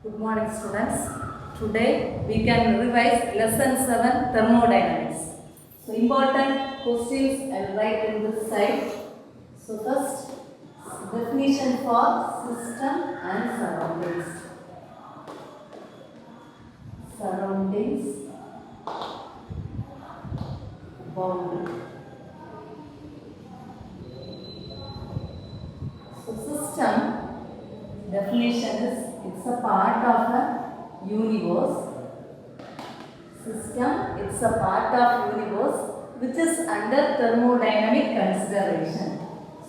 Good morning, students. Today we can revise lesson 7 thermodynamics. So important questions I will write in this side. So first, definition for system and surroundings. Surroundings, boundary. So system definition is it's a part of a universe. System, it's a part of universe which is under thermodynamic consideration.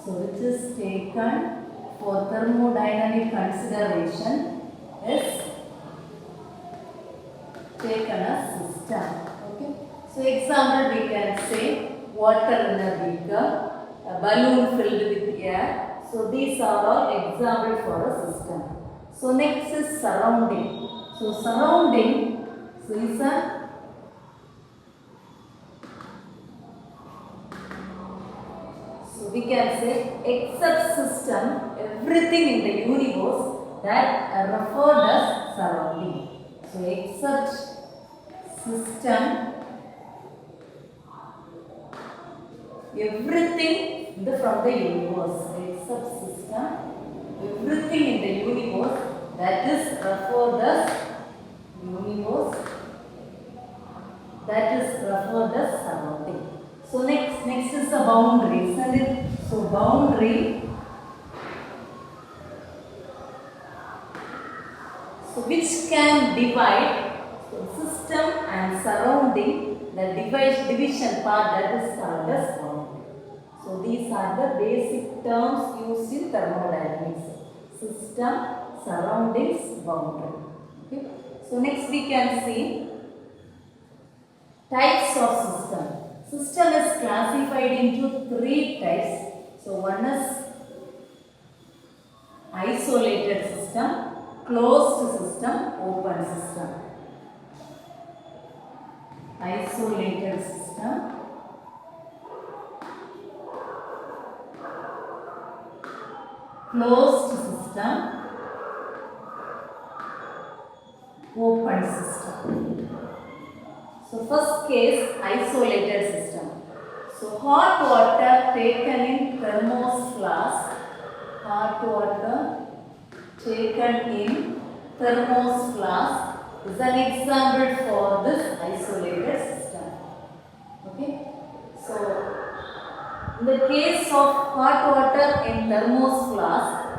So which is taken for thermodynamic consideration is taken as system. Okay. So example we can say water in a beaker, a balloon filled with air. So these are all examples for a system. So next is surrounding. So surrounding is a we can say except system, everything in the universe that are referred as surrounding. So except system, everything from the universe. Except system, everything in the universe that is referred as universe, that is referred as surrounding. So next is the boundary, isn't it? So boundary, so which can divide system and surrounding, the division part that is called as boundary. So these are the basic terms used in thermodynamics. System, surroundings, boundary. Okay. So next we can see types of system. System is classified into 3 types. So one is isolated system, closed system, open system. Isolated system, closed system, open system. So first case, isolated system. So hot water taken in thermos flask, hot water taken in thermos flask is an example for this isolated system. Okay. So in the case of hot water in thermos flask,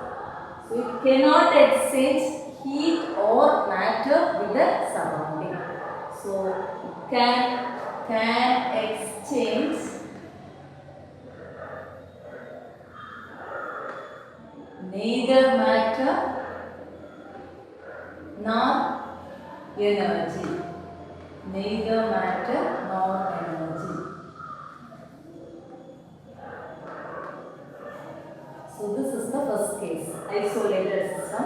so it cannot exchange heat or matter with the surrounding. So it can exchange neither matter nor energy. Neither matter nor energy. So this is the first case, isolated system.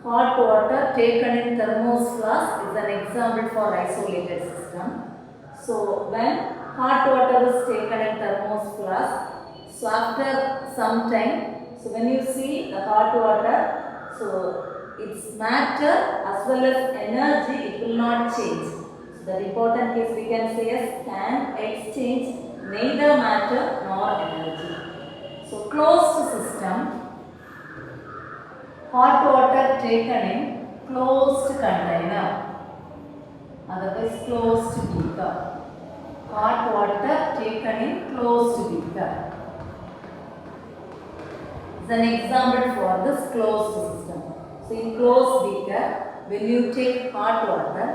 Hot water taken in thermos flask is an example for isolated system. So when hot water is taken in thermos flask, so after some time, so when you see the hot water, so its matter as well as energy, it will not change. So the important case we can say is can exchange neither matter nor energy. So closed system, hot water taken in closed container, otherwise closed beaker. Hot water taken in closed beaker is an example for this closed system. So in closed beaker, when you take hot water,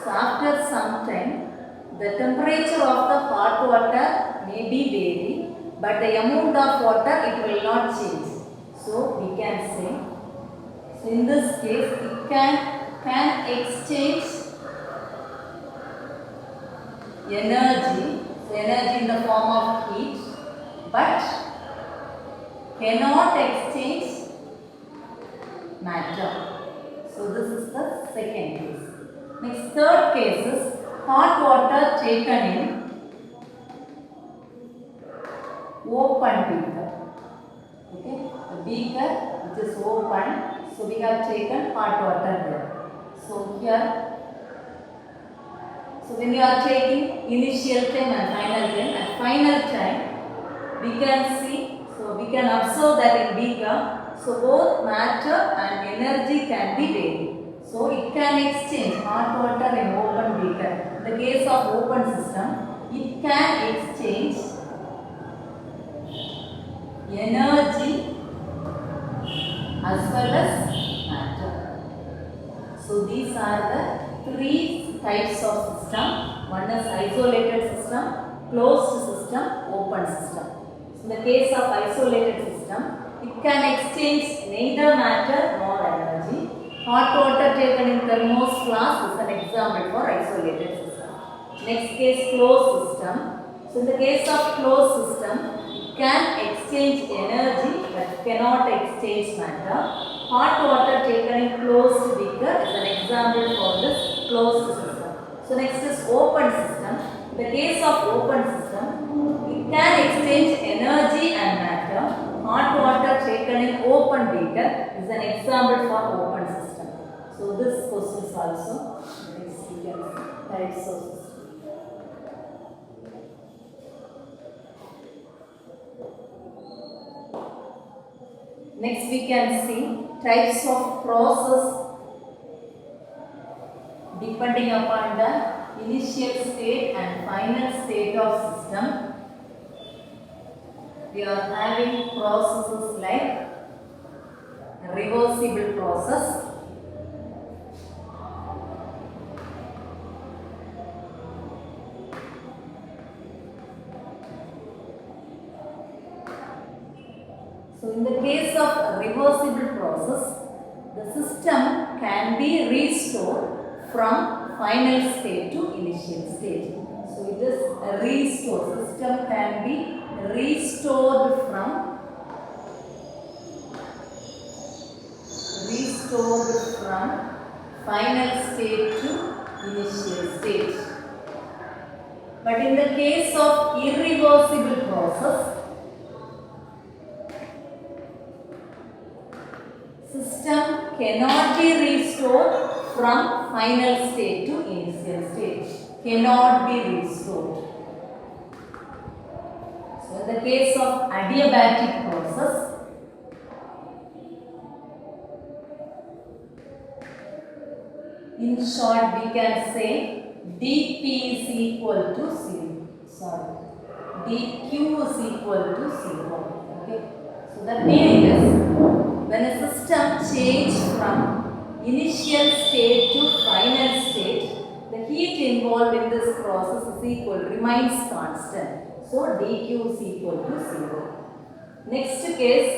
so after some time, the temperature of the hot water may be vary, but the amount of water it will not change. So we can say, so in this case, it can exchange energy, so energy in the form of heat, but cannot exchange matter. So this is the second case. Next, third case is hot water taken in open beaker. Okay, the beaker which is open, so we have taken hot water there. So here, so when you are taking initial time and at final time, we can see, so we can observe that in beaker, so both matter and energy can be varied. So it can exchange hot water in open beaker. In the case of open system, it can exchange energy as well as matter. So these are the three types of system. One is isolated system, closed system, open system. So in the case of isolated system, it can exchange neither matter nor energy. Hot water taken in thermos flask is an example for isolated system. Next case, closed system. So in the case of closed system, it can exchange energy but cannot exchange matter. Hot water taken in closed beaker is an example for this closed system. So next is open system. In the case of open system, it can exchange energy and matter. Hot water taken in open beaker is an example for open system. So this question is also types of system. Next we can see types of process depending upon the initial state and final state of system. We are having processes like reversible process, so in the case of reversible process, the system can be restored from final state to initial state. So it is a restore. System can be restored from final state to initial state. But in the case of irreversible process, system cannot be restored from final state to initial state. Cannot be restored. So in the case of adiabatic process, in short we can say dP is equal to 0. Sorry. dQ is equal to 0. Okay. So the meaning is, when a system changes from initial state to final state, the heat involved in this process is remains constant. So dQ is equal to 0. Next case,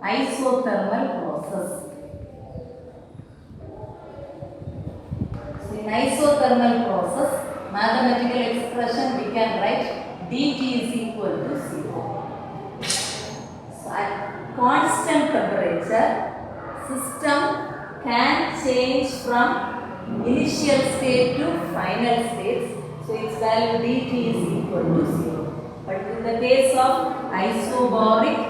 isothermal process. So in isothermal process, mathematical expression we can write dT is equal to 0. So at constant temperature, system can change from initial state to final state. So its value dT is equal to 0. But in the case of isobaric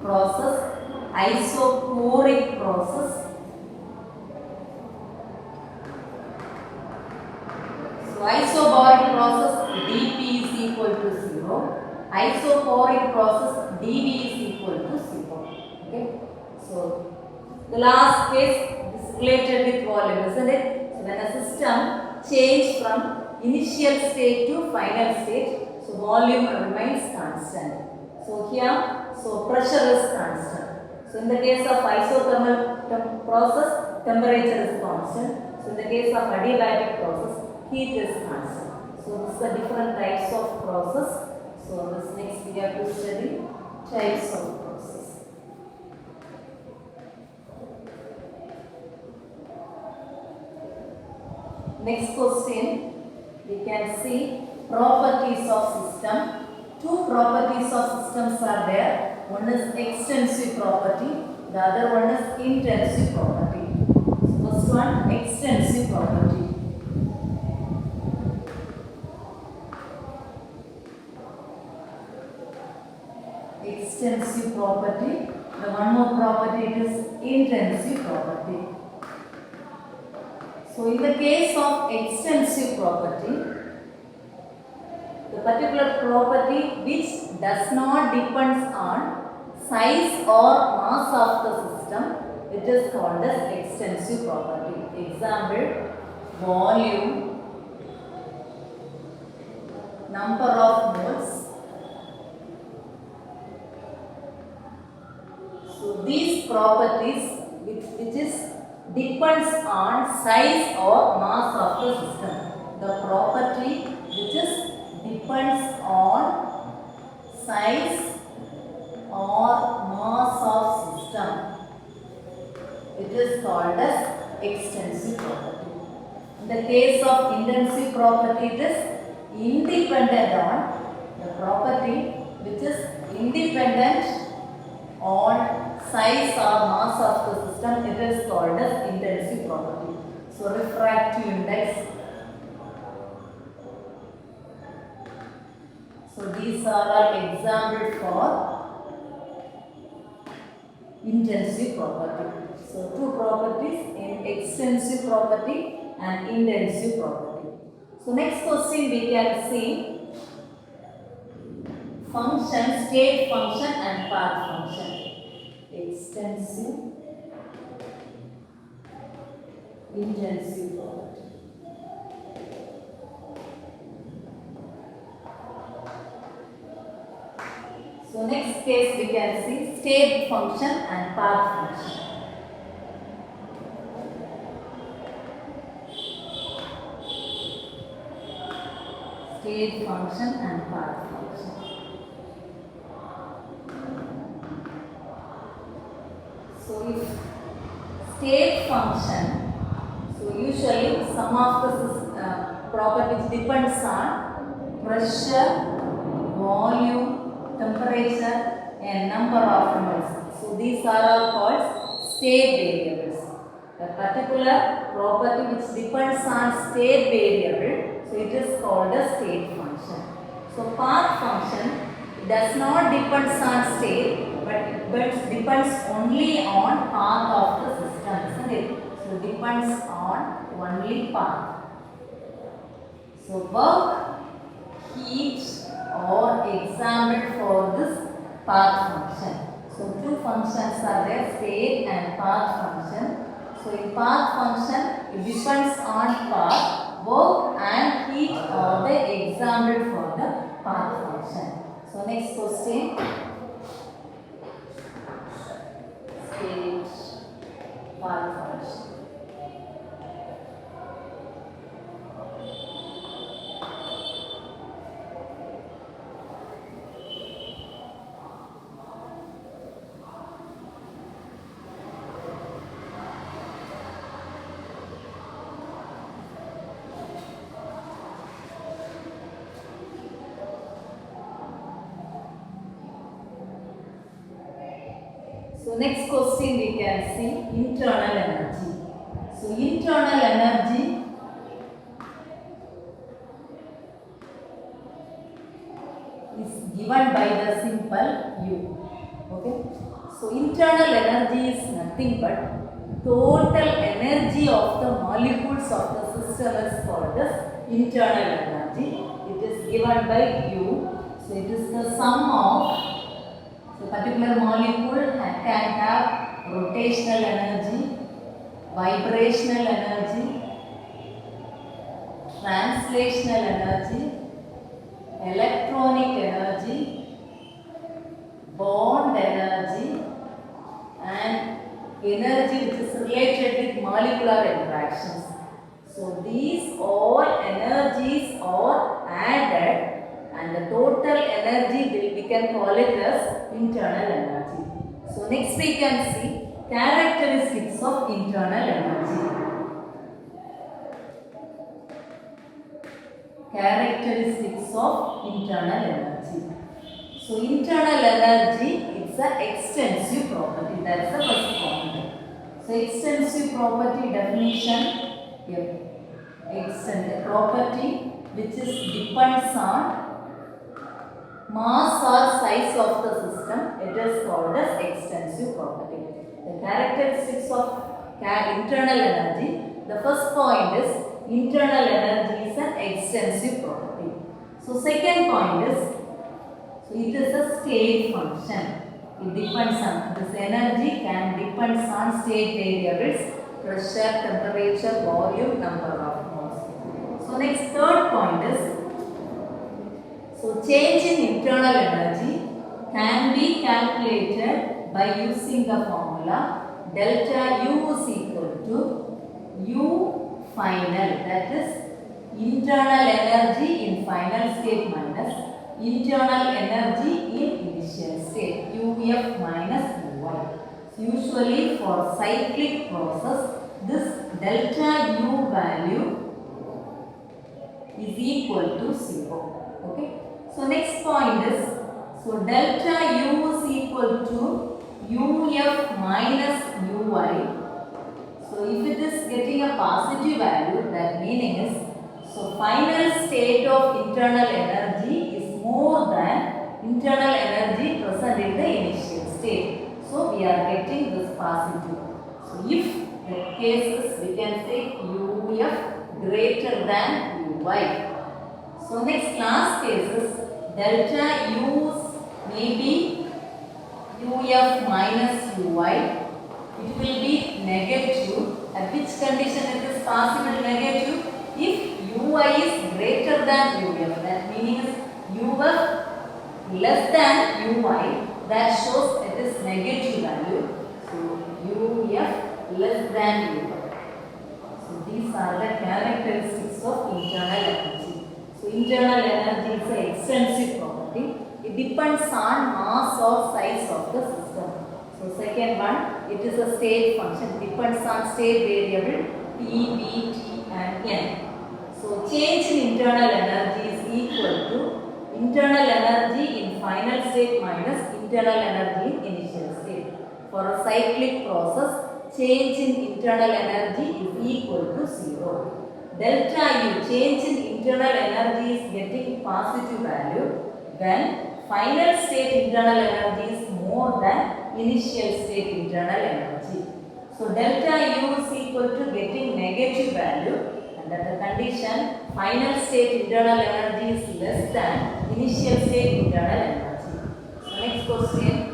process, isochoric process, so isobaric process dP is equal to 0. Isochoric process dV is equal to 0. Okay. So the last case is related with volume, isn't it? So when a system changes from initial state to final state, so volume remains constant. So here, so pressure is constant. So in the case of isothermal process, temperature is constant. So in the case of adiabatic process, heat is constant. So these are different types of process. So this next we have to study types of process. Next question, we can see properties of system. Two properties of systems are there. One is extensive property, the other one is intensive property. So first one, extensive property. Extensive property. The one more property, it is intensive property. So in the case of extensive property, the particular property which does not depend on size or mass of the system, it is called as extensive property. Example, volume, number of moles. So these properties which is depends on size or mass of the system. The property which is depends on size or mass of system, it is called as extensive property. In the case of intensive property, it is independent on the property which is independent on size or mass of the system, it is called as intensive property. So refractive index. So these are all examples for intensive property. So two properties in extensive property and intensive property. So next question we can see function, state function and path function. Extensive, intensive property. So next case we can see state function and path function. State function and path function. So if state function, so usually some of the properties depends on pressure, volume, temperature and number of moles. So these are all called state variables. A particular property which depends on state variable, so it is called a state function. So path function does not depend on state, but depends only on path of the system, isn't it? So depends on only path. So work, heat or example for this path function. So two functions are there, state and path function. So in path function, it depends on path, work and heat are the example for the path function. So next question. State, path function. So next question we can see internal energy. So internal energy is given by the simple U. Okay. So internal energy is nothing but total energy of the molecules of the system is called as internal energy. It is given by U. So it is the sum of the particular molecule can have rotational energy, vibrational energy, translational energy, electronic energy, bond energy and energy which is related with molecular interactions. So these all energies are added and the total energy we can call it as internal energy. So next we can see characteristics of internal energy. Characteristics of internal energy. So internal energy is an extensive property. That's the first point. So extensive property definition. Extended property which is depends on mass or size of the system, it is called as extensive property. The characteristics of internal energy. The first point is internal energy is an extensive property. So second point is, so it is a state function. It depends on, this energy can depends on state variables, pressure, temperature, volume, number of moles. So next third point is, so change in internal energy can be calculated by using the formula delta U is equal to U final, that is internal energy in final state minus internal energy in initial state, UF minus UY. So usually for cyclic process, this delta U value is equal to 0. Okay. So next point is, so delta U is equal to UF minus UY. So if it is getting a positive value, that meaning is, so final state of internal energy is more than internal energy present in the initial state. So we are getting this positive. So if the case is, we can say UF greater than UY. So next last case is delta U may be UF minus UY. It will be negative. At which condition it is possible negative? If UY is greater than UF, that meaning is UF less than UY, that shows it is negative value. So UF less than UY. So these are the characteristics of internal energy. So internal energy is an extensive property. It depends on mass or size of the system. So second one, it is a state function. It depends on state variable T, B, T and N. So change in internal energy is equal to internal energy in final state minus internal energy in initial state. For a cyclic process, change in internal energy is equal to 0. Delta U, change in internal energy is getting positive value when final state internal energy is more than initial state internal energy. So delta U is equal to getting negative value, and at the condition final state internal energy is less than initial state internal energy. So next question.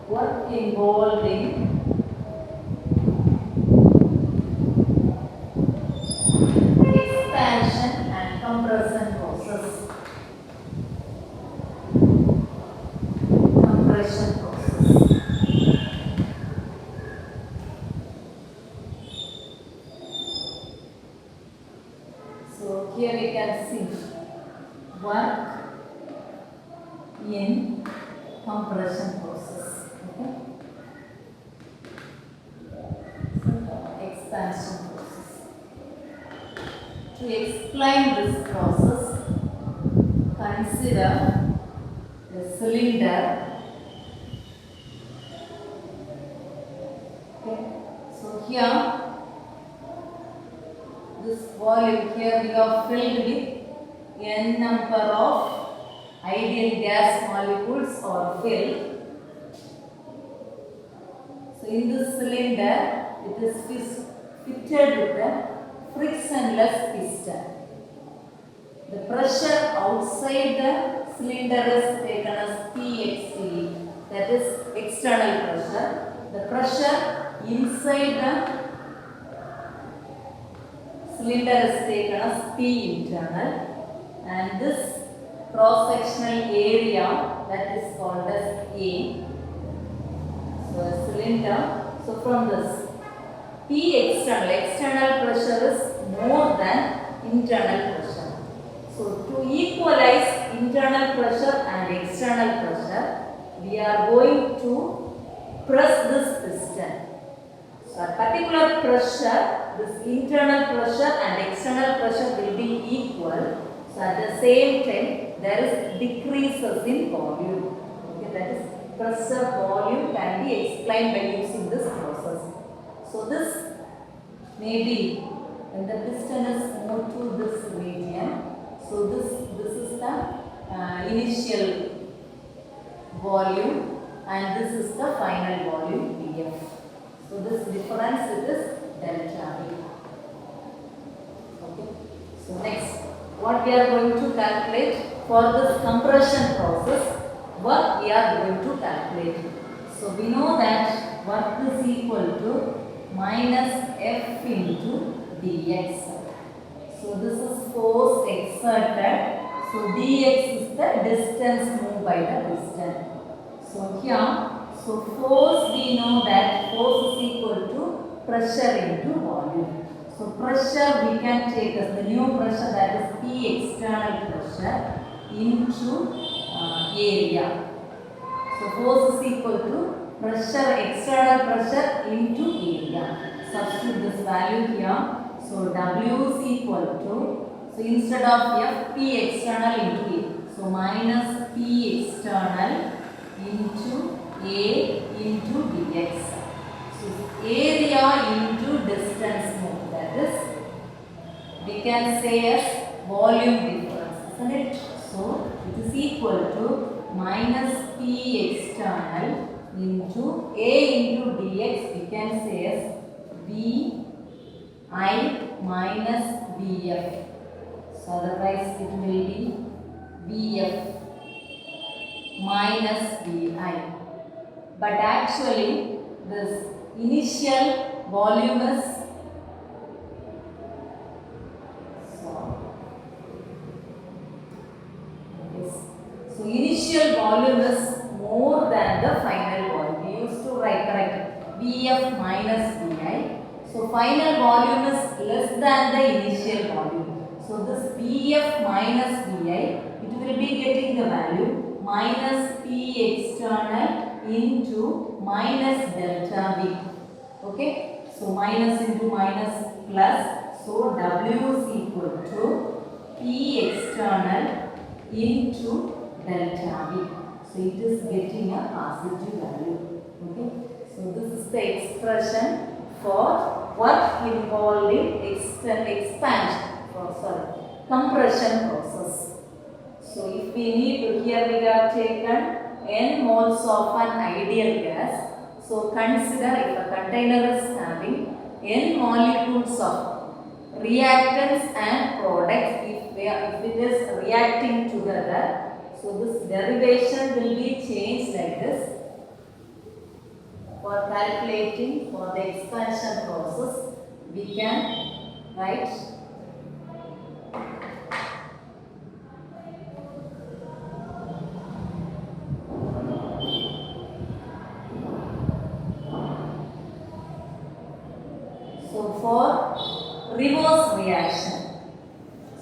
Work involved in expansion and compression process. Compression process. So here we can see work in compression process. Expansion process. To explain this process, consider the cylinder. Okay. So here, this volume here we have filled with n number of ideal gas molecules or filled. So in this cylinder, it is fitted with a frictionless piston. The pressure outside the cylinder is taken as PXT, that is external pressure. The pressure inside the cylinder is taken as P internal, and this cross-sectional area, that is called as A. So a cylinder. So from this P external pressure is more than internal pressure. So to equalize internal pressure and external pressure, we are going to press this piston. So at particular pressure, this internal pressure and external pressure will be equal. So at the same time, there is decreases in volume. Okay, that is pressure volume can be explained by using this process. So this may be when the piston is moved to this region. So this is the initial volume and this is the final volume Vf. So this difference is delta V. Okay. So next, what we are going to calculate for this compression process, work we are going to calculate. So we know that work is equal to minus F into dx. So this is force exerted. So dx is the distance moved by the piston. So here, so force we know that force is equal to pressure into volume. So pressure we can take as the new pressure, that is P external pressure into area. So force is equal to pressure, external pressure into area. Substitute this value here. So W is equal to, so instead of F, P external into A. So minus P external into A into dx. So area into distance moved, that is, we can say as volume difference, isn't it? So it is equal to minus P external into A into dx, we can say as V I minus Vf. So otherwise it will be Vf minus Vi. But actually this initial volume is so initial volume is more than the final volume. We used to write correct Vf minus Vi. So final volume is less than the initial volume. So this Vf minus Vi, it will be getting the value minus P external into minus delta V. Okay. So minus into minus plus. So W is equal to P external into delta V. So it is getting a positive value. Okay. So this is the expression for work involved in compression process. So if we need to, here we have taken n moles of an ideal gas. So consider if a container is having n molecules of reactants and products, if it is reacting together, so this derivation will be changed like this. For calculating for the expansion process, we can write so for reverse reaction.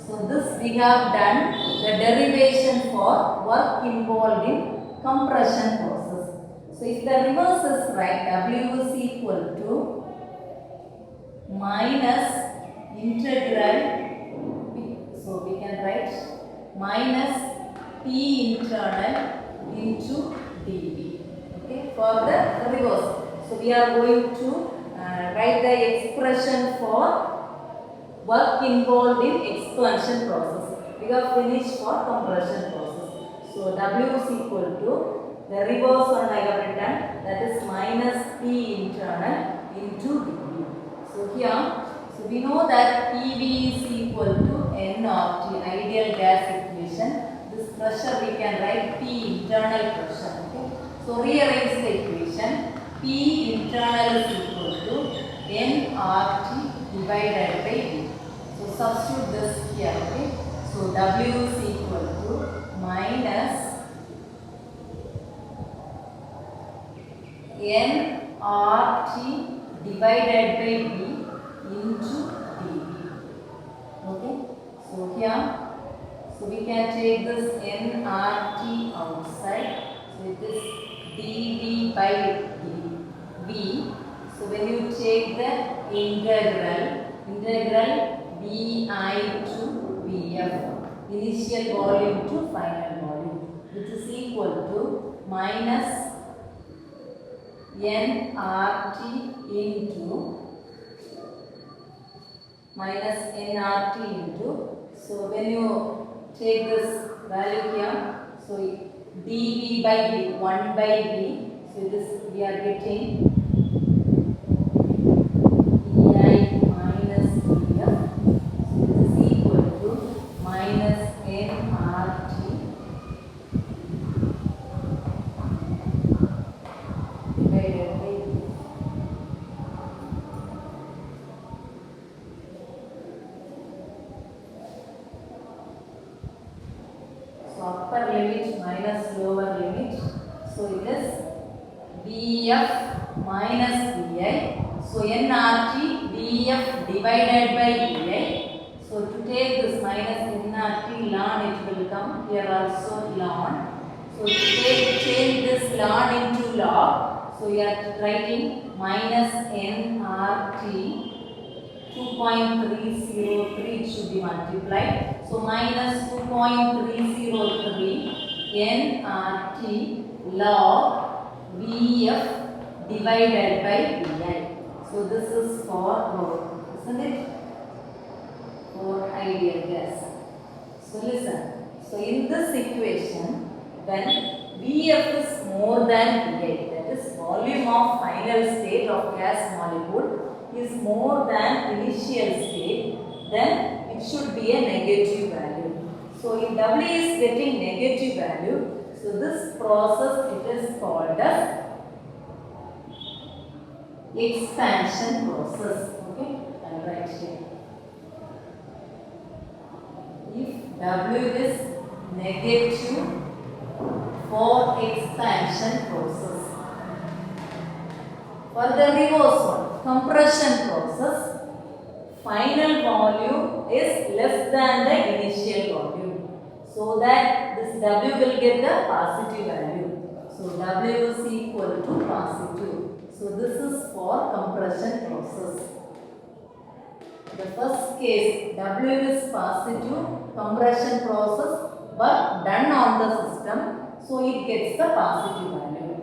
So this we have done the derivation for work involved in compression process. So if the reverse is right, W is equal to minus integral, so we can write minus P internal into dV. Okay, for the reverse. So we are going to write the expression for work involved in expansion process. We have finished for compression process. So W is equal to the reverse one I have written, that is minus P internal into dV. So here, so we know that PV is equal to N of T, ideal gas equation. This pressure we can write P internal pressure. Okay. So rearrange the equation. P internal is equal to N RT divided by V. So substitute this here. Okay. So W is equal to minus N RT divided by V into dV. Okay. here, so we can take this nRT outside. So it is dV by dV. So when you take the integral VI to VF, initial volume to final volume, which is equal to minus nRT into so when you take this value here, so dV by d 1 by d, so this we are getting VI minus VF, so this is equal to minus nRT divided by d. Upper limit minus lower limit, so it is VF minus VI, so nRT VF divided by VI. So to take this minus nRT ln, it will come here also ln. So to change this ln into log, so we are writing minus nRT 2.303 should be multiplied. So minus 2.303 nRT log VF divided by VI. So this is for, isn't it? For ideal gas. So listen. So in this equation, when VF is more than VI, that is volume of final state of gas molecule is more than initial state, then it should be a negative value. So if W is getting negative value, so this process it is called as expansion process. Okay, I'll write here. If W is negative for expansion process. For the reverse one, compression process, final volume is less than the initial volume. So that this W will get the positive value. So W is equal to positive. So this is for compression process. The first case, W is positive, compression process, but done on the system, so it gets the positive value.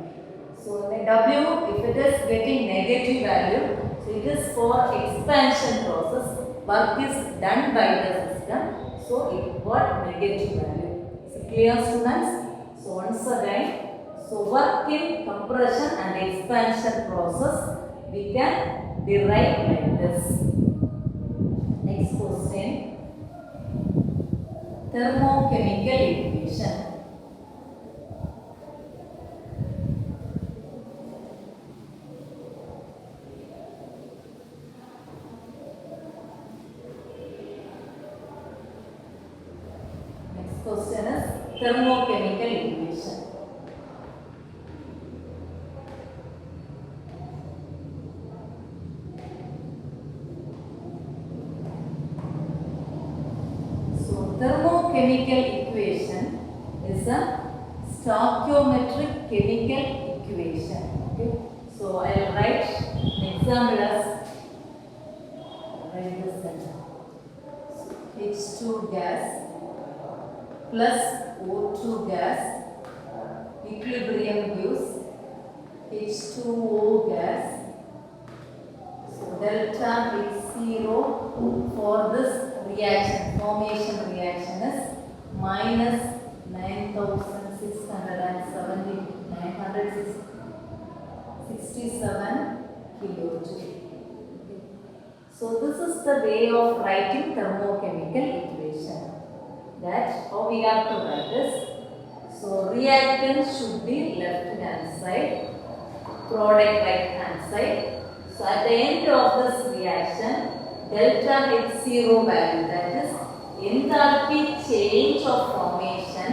So the W, if it is getting negative value, so it is for expansion process, work is done by the system, so it got negative value. So clear, students? So once again, so work in compression and expansion process, we can derive like this. Next question, thermochemical equation. Next question is thermochemical equation. Thermochemical equation is a stoichiometric chemical equation. Okay. So I will write an example as H2 gas plus O2 gas equilibrium gives H2O gas. So delta H0 for this reaction, formation reaction is minus 967 kilojoule. So this is the way of writing thermochemical equation. That's how we have to write this. So reactant should be left hand side, product right hand side. So at the end of this reaction, delta H0 value, that is enthalpy change of formation,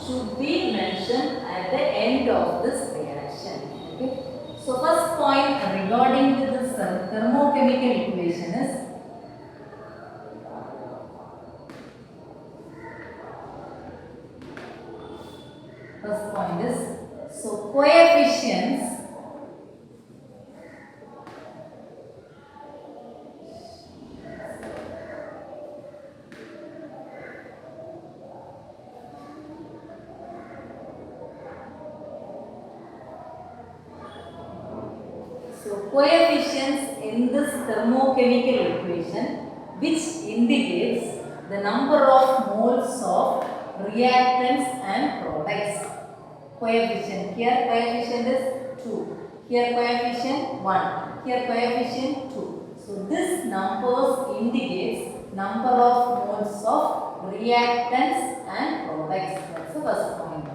should be mentioned at the end of this reaction. Okay. So first point regarding to this thermochemical equation is First point is, so coefficients in this thermochemical equation which indicates the number of moles of reactants and products. Coefficient, here coefficient is 2, here coefficient 1, here coefficient 2. So this numbers indicates number of moles of reactants and products. That's the first point.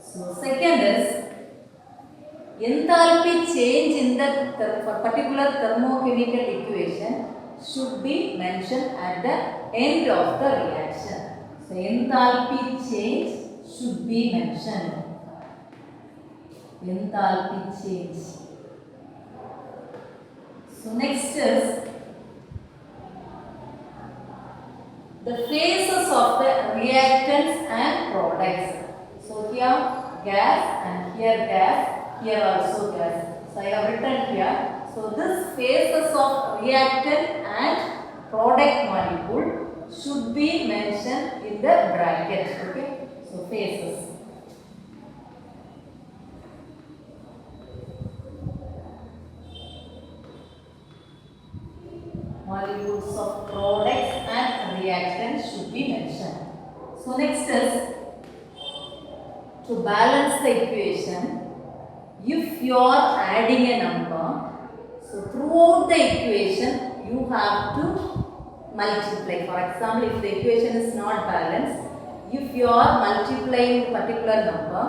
So second is, enthalpy change in the particular thermochemical equation should be mentioned at the end of the reaction. So enthalpy change should be mentioned. Enthalpy change. So next is the phases of the reactants and products. So here gas and here gas, here also gas. So I have written here. So this phases of reactant and product molecule should be mentioned in the bracket. Okay. So phases. Molecules of products and reactants should be mentioned. So next is, to balance the equation, if you are adding a number, so throughout the equation you have to multiply. For example, if the equation is not balanced, if you are multiplying a particular number,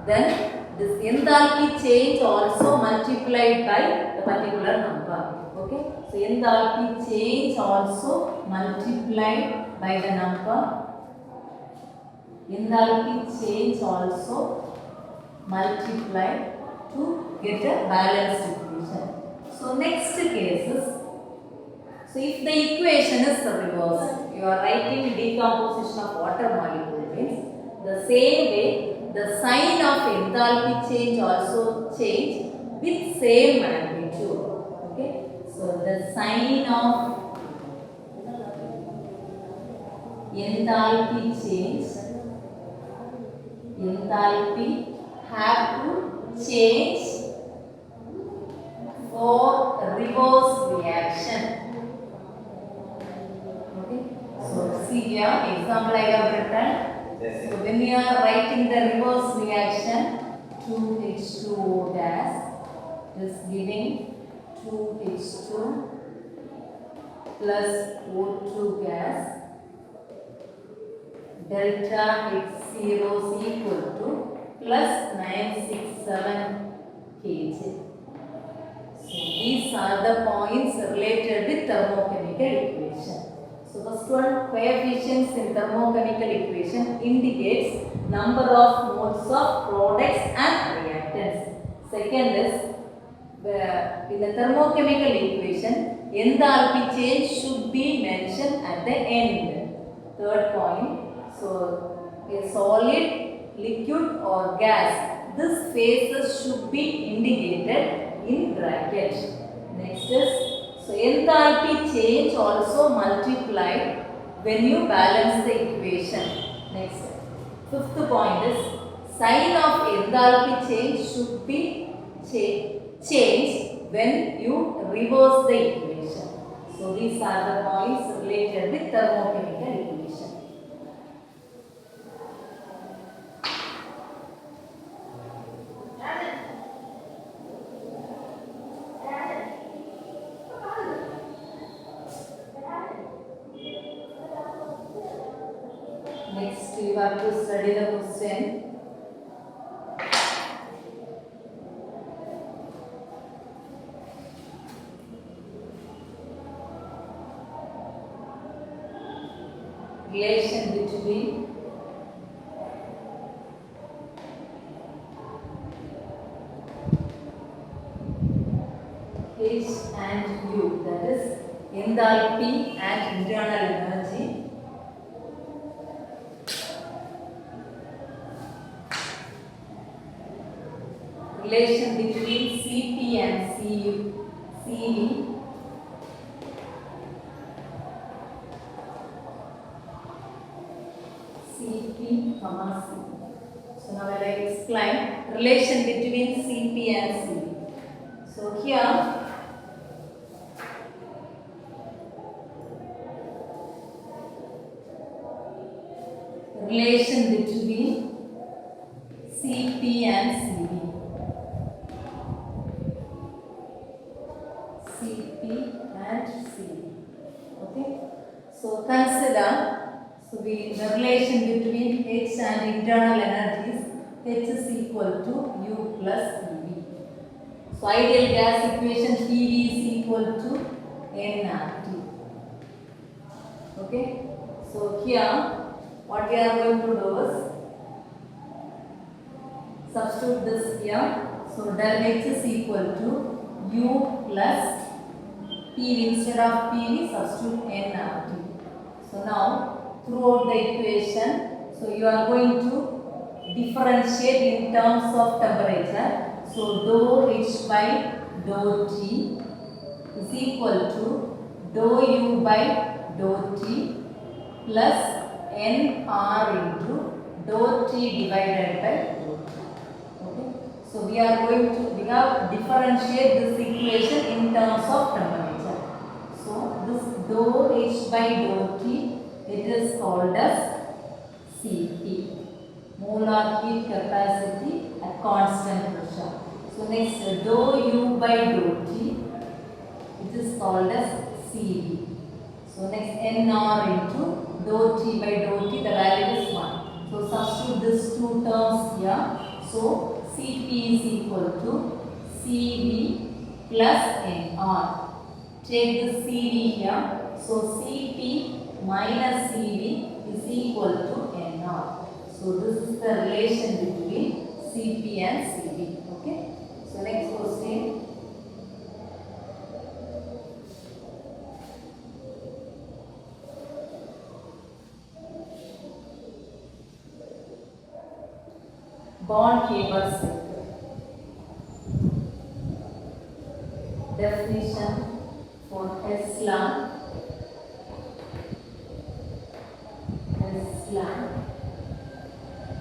then this enthalpy change also multiplied by the particular number. Okay, so enthalpy change also multiplied by the number. Enthalpy change also multiplied to get a balanced equation. So next case is, so if the equation is reversed, you are writing decomposition of water molecule means the same way the sign of enthalpy change also change with same magnitude. Okay, so the sign of enthalpy change, enthalpy have to change for reverse reaction. Okay, so see here example I have written. So when you are writing the reverse reaction, 2H2O gas is giving 2H2 plus O2 gas, delta X0 is equal to plus 967 kg. So these are the points related with thermochemical equation. So first one, coefficients in thermochemical equation indicates number of moles of products and reactants. Second is, in the thermochemical equation, enthalpy change should be mentioned at the end. Third point, so a solid, liquid or gas, this phases should be indicated in bracket. Next is, so enthalpy change also multiplied when you balance the equation. Next, fifth point is, sign of enthalpy change should be changed when you reverse the equation. So these are the points related with thermochemical equation. Next, you have to study the question. Relation between H and U, that is enthalpy and internal energy. relation between Cp and Cv. Cp, comma Cv. So now I will explain relation between Cp and Cv. So here relation between Cp and Cv. Cp and Cv. Okay. So consider the relation between H and internal energies. H is equal to U plus Ev. So ideal gas equation PV is equal to nRT. Okay. So here what we are going to do is substitute this here. So del H is equal to U plus PV. Instead of PV, substitute nRT. So now throughout the equation, so you are going to differentiate in terms of temperature. So dou H by dou T is equal to dou U by dou T plus nR into dou T divided by dou T. Okay. So we are going to differentiate this equation in terms of temperature. So this dou H by dou T, it is called as Cp, molar heat capacity at constant pressure. So next dou U by dou T, it is called as Cv. So next nR into dou T by dou T, the value is 1. So substitute these two terms here. So Cp is equal to Cv plus nR. Take the Cv here. So Cp minus Cv is equal to nR. So this is the relation between Cp and Cv. Okay. So next question. Bond cable cycle. Definition for Tesla.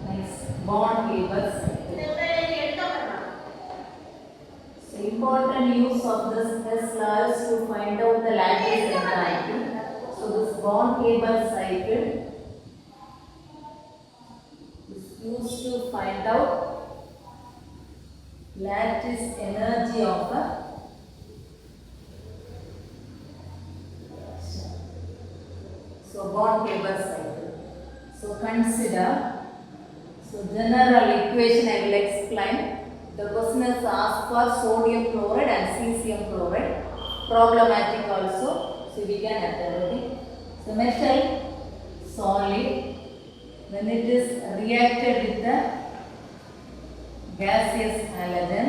Next, bond cable cycle. So important use of this Tesla is to find out the lattice enthalpy. So this bond cable cycle is used to find out lattice energy of a bond cable cycle. So consider, so general equation I will explain. The question is asked for sodium chloride and cesium chloride. Problematic also, so we can attend it. So metal solid, when it is reacted with the gaseous halogen,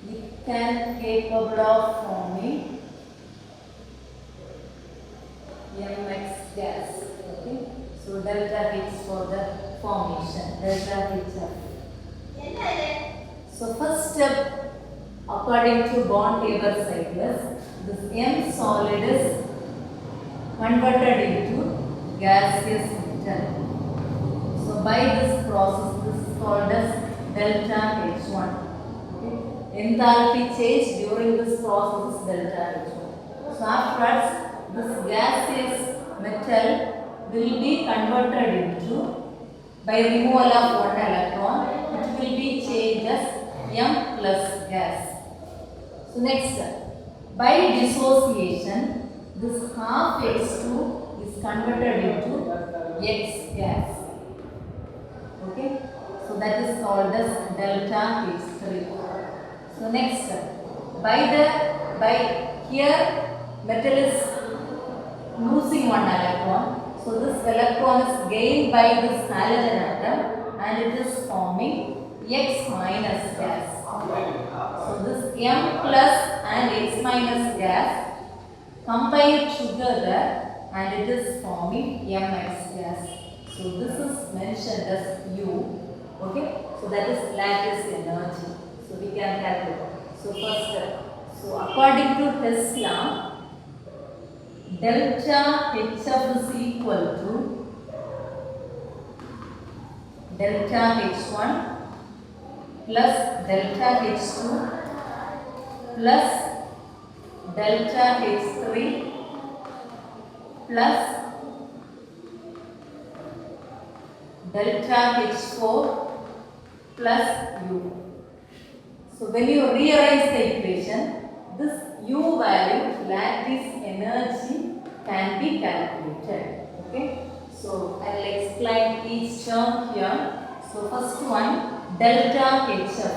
it can capable of forming MX gas. Okay. So delta H for the formation. Delta H. So first step according to bond cable cycle, this M solid is converted into gaseous metal. So by this process, this is called as delta H1. Okay. Enthalpy change during this process is delta H1. So afterwards, this gaseous metal will be converted into, by removal of one electron, it will be changed as M plus gas. So next, by dissociation, this half H2 is converted into X gas. Okay, so that is called as delta H3. So next, by here metal is losing one electron. So this electron is gained by this halogen atom and it is forming X minus gas. So this M plus and X minus gas combined together and it is forming MX gas. So this is mentioned as U. Okay. So that is lattice energy. So So we can calculate. So first, so according to Hess law, delta HF is equal to delta H1 plus delta H2 plus delta H3 plus delta H4 plus U. So when you rearrange the equation, this U value, lattice energy, can be calculated. Okay. So I will explain each term here. So first one, delta HF.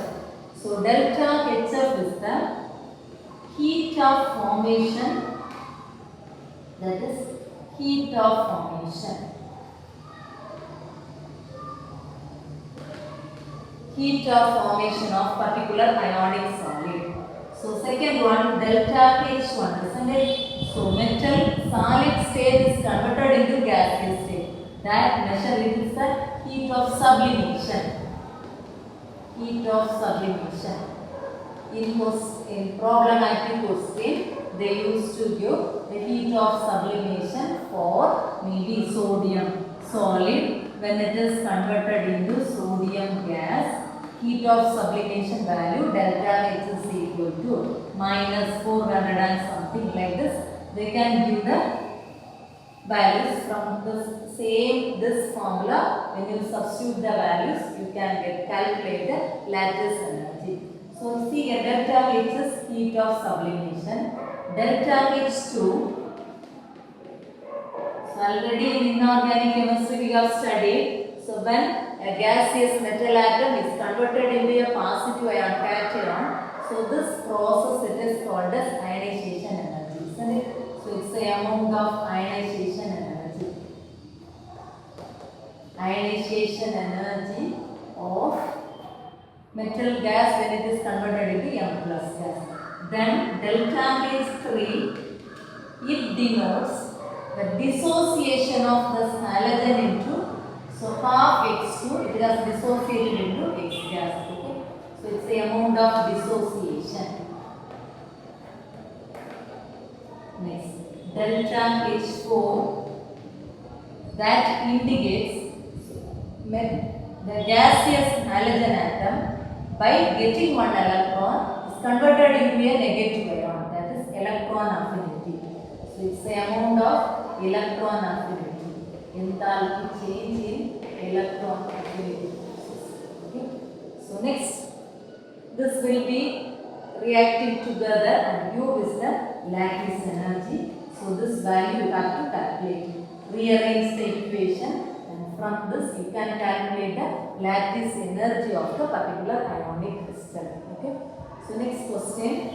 So delta HF is the heat of formation, that is heat of formation. Heat of formation of particular ionic solid. So second one, delta H1, isn't it? So metal solid state is converted into gaseous state. That measure it is the heat of sublimation. Heat of sublimation. In problematic question, they used to give the heat of sublimation for maybe sodium solid. When it is converted into sodium gas, heat of sublimation value delta H is equal to minus 400 and something like this. They can give the values from this formula. When you substitute the values, you can calculate the lattice energy. So see, delta H is heat of sublimation. Delta H2. So already in inorganic chemistry we have studied. So when a gaseous metal atom is converted into a positive ion cation, so this process it is called as ionization energy, isn't it? So it's the amount of ionization energy. Ionization energy of metal gas when it is converted into M plus gas. Then delta H3, it denotes the dissociation of this halogen into, so half X2, it has dissociated into X gas. Okay? So it's the amount of dissociation. Next, delta H4, that indicates the gaseous halogen atom, by getting one electron, is converted into a negative ion, that is electron affinity. So it's the amount of electron affinity. Enthalpy change in electron affinity. Okay. So next, this will be reacting together and U is the lattice energy. So this value you have to calculate. Rearrange the equation and from this you can calculate the lattice energy of the particular ionic crystal. Okay. So next question.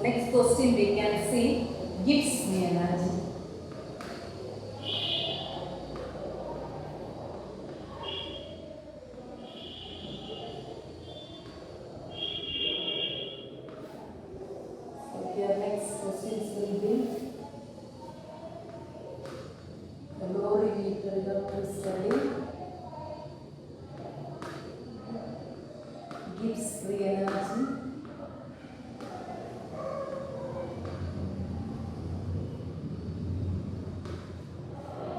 Next question we can see Gibbs free energy. So here next questions will be the lowering equilibrium to study Gibbs free energy.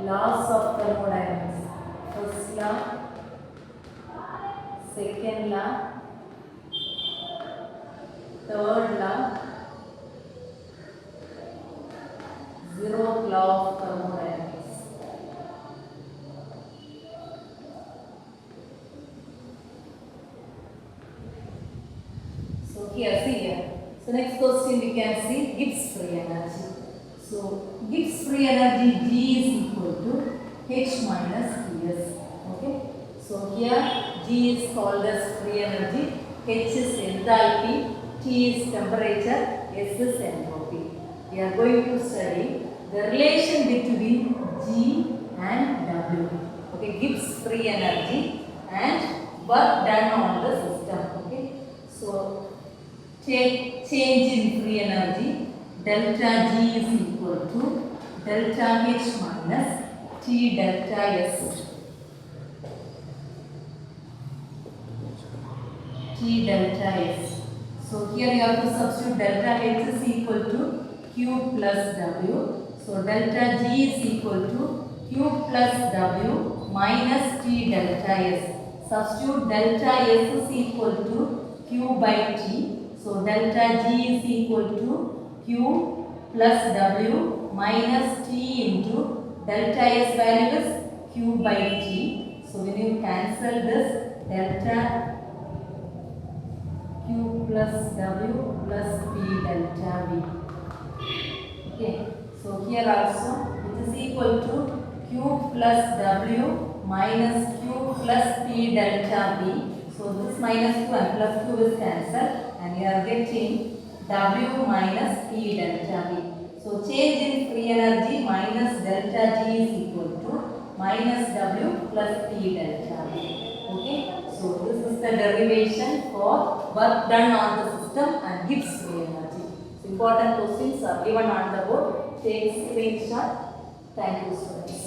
Laws of thermodynamics. First law, second law, third law, zeroth law of thermodynamics. So here, see here. So next question we can see Gibbs free energy. So Gibbs free energy G is equal to H minus Ts. Okay. So here G is called as free energy, H is enthalpy, T is temperature, S is entropy. We are going to study the relation between G and W. Okay, Gibbs free energy and work done on the system. Okay, so change in free energy, delta G is equal to delta H minus T delta S. T delta S. So here you have to substitute delta H is equal to Q plus W. So delta G is equal to Q plus W minus T delta S. Substitute delta S is equal to Q by T. So delta G is equal to Q plus W minus T into delta S value is Q by T. So when you cancel this, delta Q plus W plus P delta V. Okay, so here also it is equal to Q plus W minus Q plus P delta V. So this minus Q and plus Q is cancelled and you are getting W minus P delta V. So change in free energy minus delta G is equal to minus W plus P delta V. Okay, so this is the derivation for work done on the system and Gibbs free energy. So important questions are given on the board. Take screenshot. Thank you, students.